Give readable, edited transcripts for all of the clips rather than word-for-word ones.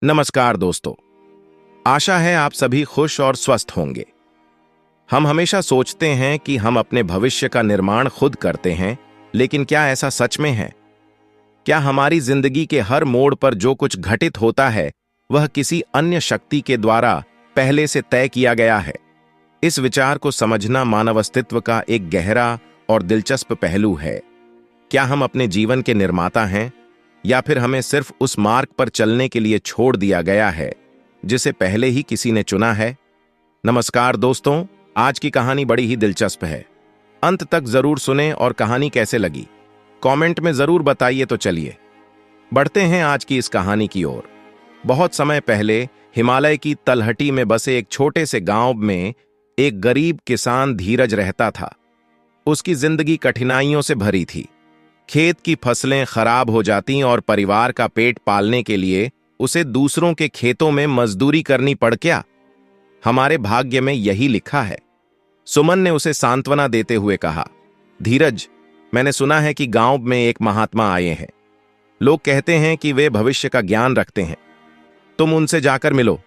नमस्कार दोस्तों। आशा है आप सभी खुश और स्वस्थ होंगे। हम हमेशा सोचते हैं कि हम अपने भविष्य का निर्माण खुद करते हैं, लेकिन क्या ऐसा सच में है? क्या हमारी जिंदगी के हर मोड़ पर जो कुछ घटित होता है वह किसी अन्य शक्ति के द्वारा पहले से तय किया गया है? इस विचार को समझना मानव अस्तित्व का एक गहरा और दिलचस्प पहलू है। क्या हम अपने जीवन के निर्माता हैं, या फिर हमें सिर्फ उस मार्ग पर चलने के लिए छोड़ दिया गया है जिसे पहले ही किसी ने चुना है? नमस्कार दोस्तों, आज की कहानी बड़ी ही दिलचस्प है। अंत तक जरूर सुने और कहानी कैसे लगी कमेंट में जरूर बताइए। तो चलिए बढ़ते हैं आज की इस कहानी की ओर। बहुत समय पहले हिमालय की तलहटी में बसे एक छोटे से गांव में एक गरीब किसान धीरज रहता था। उसकी जिंदगी कठिनाइयों से भरी थी। खेत की फसलें खराब हो जाती और परिवार का पेट पालने के लिए उसे दूसरों के खेतों में मजदूरी करनी पड़। क्या हमारे भाग्य में यही लिखा है? सुमन ने उसे सांत्वना देते हुए कहा, धीरज, मैंने सुना है कि गांव में एक महात्मा आए हैं। लोग कहते हैं कि वे भविष्य का ज्ञान रखते हैं। तुम उनसे जाकर मिलो,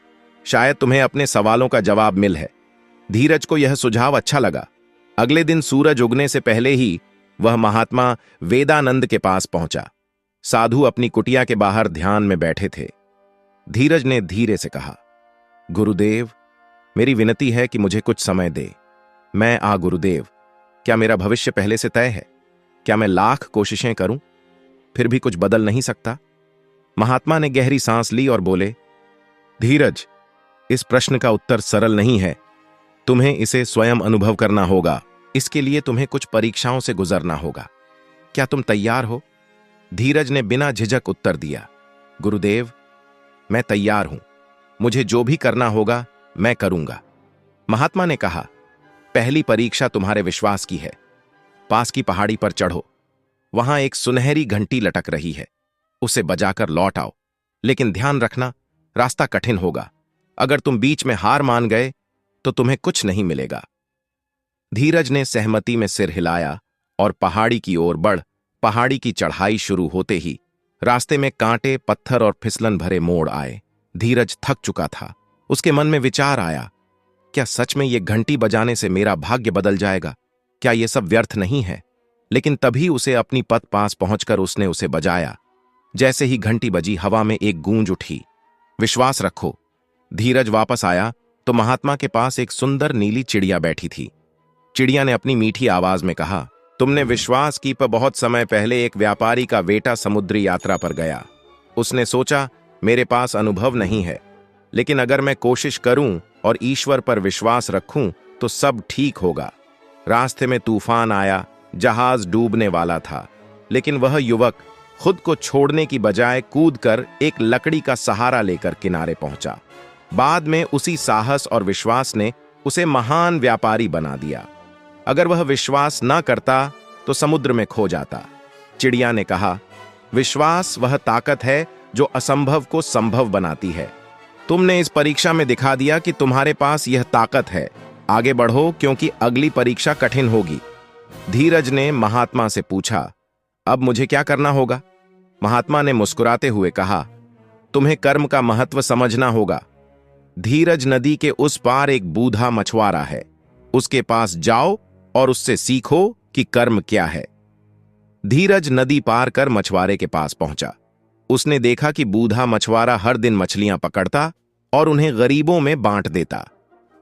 शायद तुम्हें अपने सवालों का जवाब मिल है। धीरज को यह सुझाव अच्छा लगा। अगले दिन सूरज उगने से पहले ही वह महात्मा वेदानंद के पास पहुंचा। साधु अपनी कुटिया के बाहर ध्यान में बैठे थे। धीरज ने धीरे से कहा, गुरुदेव, मेरी विनती है कि मुझे कुछ समय दे। गुरुदेव, क्या मेरा भविष्य पहले से तय है? क्या मैं लाख कोशिशें करूं फिर भी कुछ बदल नहीं सकता? महात्मा ने गहरी सांस ली और बोले, धीरज, इस प्रश्न का उत्तर सरल नहीं है। तुम्हें इसे स्वयं अनुभव करना होगा। इसके लिए तुम्हें कुछ परीक्षाओं से गुजरना होगा। क्या तुम तैयार हो? धीरज ने बिना झिझक उत्तर दिया, गुरुदेव, मैं तैयार हूं। मुझे जो भी करना होगा मैं करूंगा। महात्मा ने कहा, पहली परीक्षा तुम्हारे विश्वास की है। पास की पहाड़ी पर चढ़ो। वहां एक सुनहरी घंटी लटक रही है, उसे बजाकर लौट आओ। लेकिन ध्यान रखना, रास्ता कठिन होगा। अगर तुम बीच में हार मान गए तो तुम्हें कुछ नहीं मिलेगा। धीरज ने सहमति में सिर हिलाया और पहाड़ी की ओर बढ़। पहाड़ी की चढ़ाई शुरू होते ही रास्ते में कांटे, पत्थर और फिसलन भरे मोड़ आए। धीरज थक चुका था। उसके मन में विचार आया, क्या सच में ये घंटी बजाने से मेरा भाग्य बदल जाएगा? क्या ये सब व्यर्थ नहीं है? लेकिन तभी उसे अपनी पथ पास पहुंचकर उसने उसे बजाया। जैसे ही घंटी बजी, हवा में एक गूंज उठी, विश्वास रखो। धीरज वापस आया तो महात्मा के पास एक सुंदर नीली चिड़िया बैठी थी। चिड़िया ने अपनी मीठी आवाज में कहा, तुमने विश्वास की, पर बहुत समय पहले एक व्यापारी का बेटा समुद्री यात्रा पर गया। उसने सोचा, मेरे पास अनुभव नहीं है, लेकिन अगर मैं कोशिश करूं और ईश्वर पर विश्वास रखूं तो सब ठीक होगा। रास्ते में तूफान आया, जहाज डूबने वाला था, लेकिन वह युवक खुद को छोड़ने की बजाय कूदकर एक लकड़ी का सहारा लेकर किनारे पहुंचा। बाद में उसी साहस और विश्वास ने उसे महान व्यापारी बना दिया। अगर वह विश्वास न करता तो समुद्र में खो जाता। चिड़िया ने कहा, विश्वास वह ताकत है जो असंभव को संभव बनाती है। तुमने इस परीक्षा में दिखा दिया कि तुम्हारे पास यह ताकत है। आगे बढ़ो, क्योंकि अगली परीक्षा कठिन होगी। धीरज ने महात्मा से पूछा, अब मुझे क्या करना होगा? महात्मा ने मुस्कुराते हुए कहा, तुम्हें कर्म का महत्व समझना होगा। धीरज नदी के उस पार एक बूढ़ा मछुआरा है। उसके पास जाओ और उससे सीखो कि कर्म क्या है। धीरज नदी पार कर मछुआरे के पास पहुंचा। उसने देखा कि बूढ़ा मछुआरा हर दिन मछलियां पकड़ता और उन्हें गरीबों में बांट देता।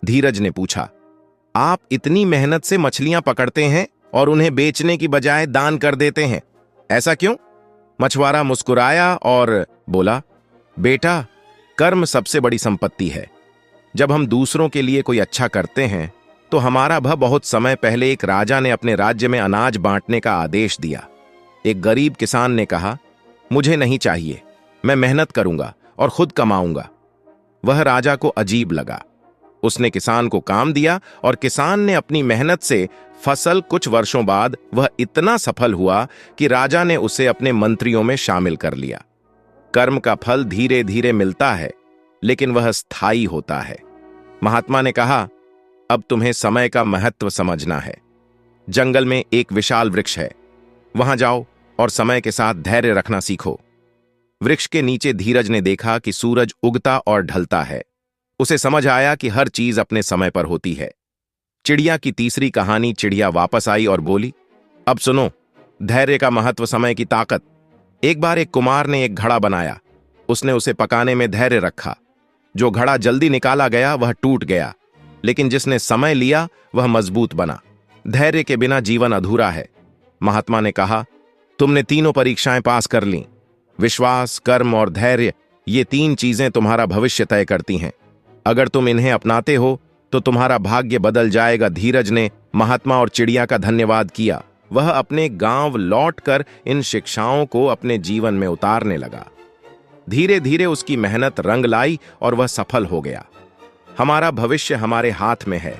धीरज ने पूछा, आप इतनी मेहनत से मछलियां पकड़ते हैं और उन्हें बेचने की बजाय दान कर देते हैं, ऐसा क्यों? मछुआरा मुस्कुराया और बोला, बेटा, कर्म सबसे बड़ी संपत्ति है। जब हम दूसरों के लिए कोई अच्छा करते हैं तो हमारा बहुत समय पहले एक राजा ने अपने राज्य में अनाज बांटने का आदेश दिया। एक गरीब किसान ने कहा, मुझे नहीं चाहिए, मैं मेहनत करूंगा और खुद कमाऊंगा। वह राजा को अजीब लगा। उसने किसान को काम दिया और किसान ने अपनी मेहनत से फसल कुछ वर्षों बाद वह इतना सफल हुआ कि राजा ने उसे अपने मंत्रियों में शामिल कर लिया। कर्म का फल धीरे धीरे मिलता है, लेकिन वह स्थायी होता है। महात्मा ने कहा, अब तुम्हें समय का महत्व समझना है। जंगल में एक विशाल वृक्ष है, वहां जाओ और समय के साथ धैर्य रखना सीखो। वृक्ष के नीचे धीरज ने देखा कि सूरज उगता और ढलता है। उसे समझ आया कि हर चीज अपने समय पर होती है। चिड़िया की तीसरी कहानी। चिड़िया वापस आई और बोली, अब सुनो, धैर्य का महत्व, समय की ताकत। एक बार एक कुमार ने एक घड़ा बनाया। उसने उसे पकाने में धैर्य रखा। जो घड़ा जल्दी निकाला गया वह टूट गया, लेकिन जिसने समय लिया वह मजबूत बना। धैर्य के बिना जीवन अधूरा है। महात्मा ने कहा, तुमने तीनों परीक्षाएं पास कर लीं। विश्वास, कर्म और धैर्य, ये तीन चीजें तुम्हारा भविष्य तय करती हैं। अगर तुम इन्हें अपनाते हो तो तुम्हारा भाग्य बदल जाएगा। धीरज ने महात्मा और चिड़िया का धन्यवाद किया। वह अपने गांव लौटकर इन शिक्षाओं को अपने जीवन में उतारने लगा। धीरे धीरे उसकी मेहनत रंग लाई और वह सफल हो गया। हमारा भविष्य हमारे हाथ में है।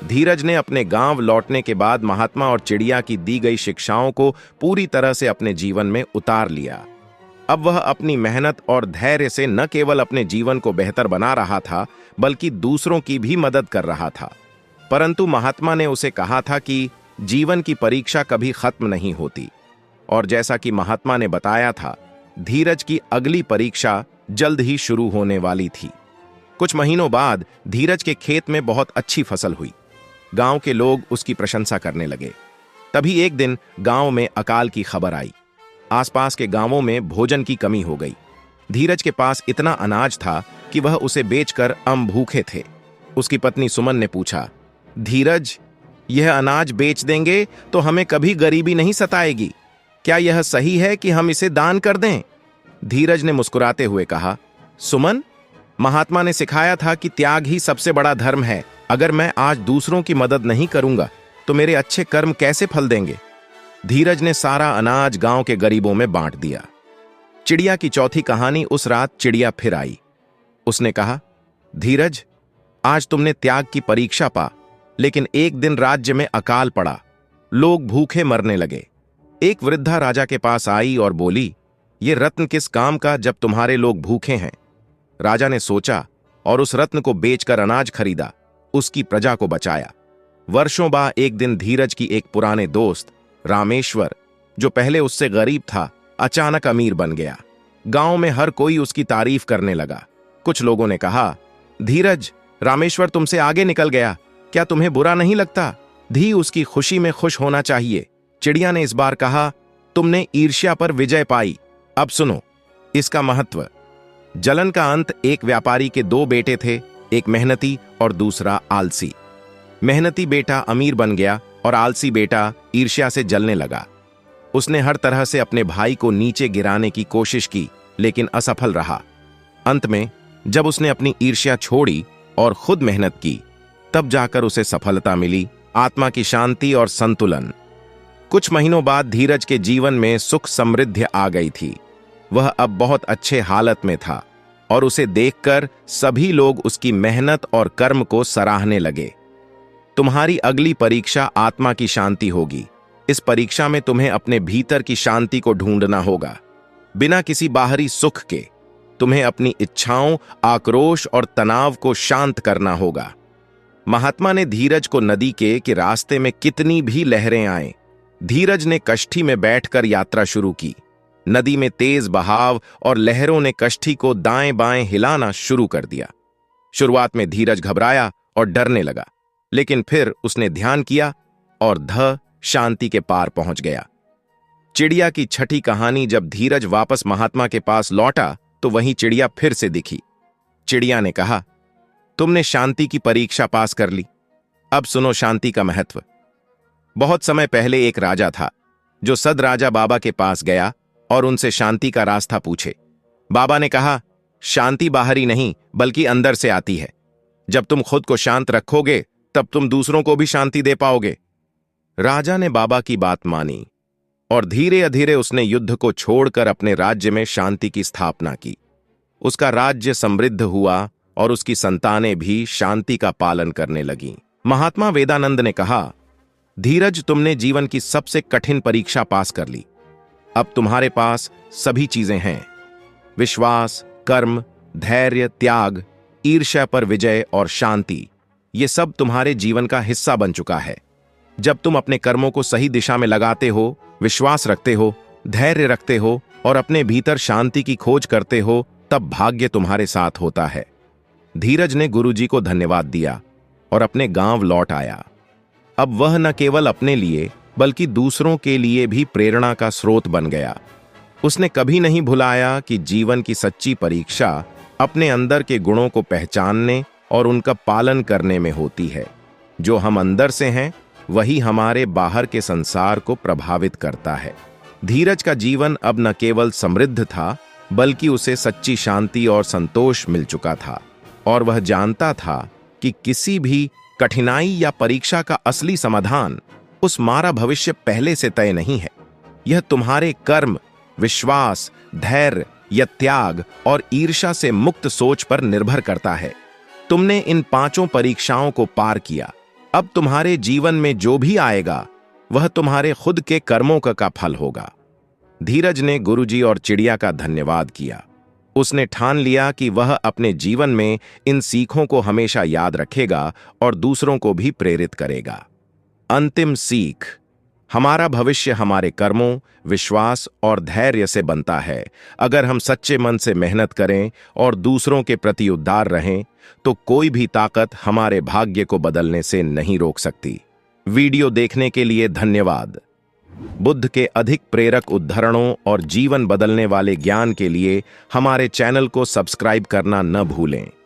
धीरज ने अपने गांव लौटने के बाद महात्मा और चिड़िया की दी गई शिक्षाओं को पूरी तरह से अपने जीवन में उतार लिया। अब वह अपनी मेहनत और धैर्य से न केवल अपने जीवन को बेहतर बना रहा था, बल्कि दूसरों की भी मदद कर रहा था। परंतु महात्मा ने उसे कहा था कि जीवन की परीक्षा कभी खत्म नहीं होती, और जैसा कि महात्मा ने बताया था, धीरज की अगली परीक्षा जल्द ही शुरू होने वाली थी। कुछ महीनों बाद धीरज के खेत में बहुत अच्छी फसल हुई। गांव के लोग उसकी प्रशंसा करने लगे। तभी एक दिन गांव में अकाल की खबर आई। आसपास के गांवों में भोजन की कमी हो गई। धीरज के पास इतना अनाज था कि वह उसे बेचकर भूखे थे। उसकी पत्नी सुमन ने पूछा, धीरज, यह अनाज बेच देंगे तो हमें कभी गरीबी नहीं सताएगी। क्या यह सही है कि हम इसे दान कर दें? धीरज ने मुस्कुराते हुए कहा, सुमन, महात्मा ने सिखाया था कि त्याग ही सबसे बड़ा धर्म है। अगर मैं आज दूसरों की मदद नहीं करूंगा तो मेरे अच्छे कर्म कैसे फल देंगे? धीरज ने सारा अनाज गांव के गरीबों में बांट दिया। चिड़िया की चौथी कहानी। उस रात चिड़िया फिर आई। उसने कहा, धीरज, आज तुमने त्याग की परीक्षा पा, लेकिन एक दिन राज्य में अकाल पड़ा। लोग भूखे मरने लगे। एक वृद्धा राजा के पास आई और बोली, ये रत्न किस काम का जब तुम्हारे लोग भूखे हैं? राजा ने सोचा और उस रत्न को बेचकर अनाज खरीदा, उसकी प्रजा को बचाया। वर्षों बाद एक दिन धीरज की एक पुराने दोस्त रामेश्वर, जो पहले उससे गरीब था, अचानक अमीर बन गया। गांव में हर कोई उसकी तारीफ करने लगा। कुछ लोगों ने कहा, धीरज, रामेश्वर तुमसे आगे निकल गया, क्या तुम्हें बुरा नहीं लगता? धी उसकी खुशी में खुश होना चाहिए। चिड़िया ने इस बार कहा, तुमने ईर्ष्या पर विजय पाई। अब सुनो इसका महत्व। जलन का अंत। एक व्यापारी के दो बेटे थे, एक मेहनती और दूसरा आलसी। मेहनती बेटा अमीर बन गया और आलसी बेटा ईर्ष्या से जलने लगा। उसने हर तरह से अपने भाई को नीचे गिराने की कोशिश की, लेकिन असफल रहा। अंत में जब उसने अपनी ईर्ष्या छोड़ी और खुद मेहनत की, तब जाकर उसे सफलता मिली, आत्मा की शांति और संतुलन। कुछ महीनों बाद धीरज के जीवन में सुख समृद्धि आ गई थी। वह अब बहुत अच्छे हालत में था और उसे देखकर सभी लोग उसकी मेहनत और कर्म को सराहने लगे। तुम्हारी अगली परीक्षा आत्मा की शांति होगी। इस परीक्षा में तुम्हें अपने भीतर की शांति को ढूंढना होगा, बिना किसी बाहरी सुख के। तुम्हें अपनी इच्छाओं, आक्रोश और तनाव को शांत करना होगा। महात्मा ने धीरज को नदी के कि रास्ते में कितनी भी लहरें आएं, धीरज ने कश्ती में बैठकर यात्रा शुरू की। नदी में तेज बहाव और लहरों ने कश्ती को दाएं बाएं हिलाना शुरू कर दिया। शुरुआत में धीरज घबराया और डरने लगा, लेकिन फिर उसने ध्यान किया और शांति के पार पहुंच गया। चिड़िया की छठी कहानी। जब धीरज वापस महात्मा के पास लौटा तो वहीं चिड़िया फिर से दिखी। चिड़िया ने कहा, तुमने शांति की परीक्षा पास कर ली। अब सुनो शांति का महत्व। बहुत समय पहले एक राजा था जो सद राजा बाबा के पास गया और उनसे शांति का रास्ता पूछे। बाबा ने कहा, शांति बाहरी नहीं बल्कि अंदर से आती है। जब तुम खुद को शांत रखोगे तब तुम दूसरों को भी शांति दे पाओगे। राजा ने बाबा की बात मानी और धीरे धीरे उसने युद्ध को छोड़कर अपने राज्य में शांति की स्थापना की। उसका राज्य समृद्ध हुआ और उसकी संतानें भी शांति का पालन करने लगीं। महात्मा वेदानंद ने कहा, धीरज, तुमने जीवन की सबसे कठिन परीक्षा पास कर ली। अब तुम्हारे पास सभी चीजें हैं। विश्वास, कर्म, धैर्य, त्याग, ईर्ष्या पर विजय और शांति, ये सब तुम्हारे जीवन का हिस्सा बन चुका है। जब तुम अपने कर्मों को सही दिशा में लगाते हो, विश्वास रखते हो, धैर्य रखते हो और अपने भीतर शांति की खोज करते हो, तब भाग्य तुम्हारे साथ होता है। धीरज ने गुरुजी को धन्यवाद दिया और अपने गांव लौट आया। अब वह न केवल अपने लिए बल्कि दूसरों के लिए भी प्रेरणा का स्रोत बन गया। उसने कभी नहीं भुलाया कि जीवन की सच्ची परीक्षा अपने अंदर के गुणों को पहचानने और उनका पालन करने में होती है। जो हम अंदर से हैं, वही हमारे बाहर के संसार को प्रभावित करता है। धीरज का जीवन अब न केवल समृद्ध था, बल्कि उसे सच्ची शांति और संतोष मिल चुका था, और वह जानता था कि किसी भी कठिनाई या परीक्षा का असली समाधान तुम्हारा भविष्य पहले से तय नहीं है। यह तुम्हारे कर्म, विश्वास, धैर्य या त्याग और ईर्ष्या से मुक्त सोच पर निर्भर करता है। तुमने इन 5 परीक्षाओं को पार किया। अब तुम्हारे जीवन में जो भी आएगा, वह तुम्हारे खुद के कर्मों का फल होगा। धीरज ने गुरुजी और चिड़िया का धन्यवाद किया। उसने ठान लिया कि वह अपने जीवन में इन सीखों को हमेशा याद रखेगा और दूसरों को भी प्रेरित करेगा। अंतिम सीख: हमारा भविष्य हमारे कर्मों, विश्वास और धैर्य से बनता है। अगर हम सच्चे मन से मेहनत करें और दूसरों के प्रति उदार रहें, तो कोई भी ताकत हमारे भाग्य को बदलने से नहीं रोक सकती। वीडियो देखने के लिए धन्यवाद। बुद्ध के अधिक प्रेरक उद्धरणों और जीवन बदलने वाले ज्ञान के लिए हमारे चैनल को सब्सक्राइब करना न भूलें।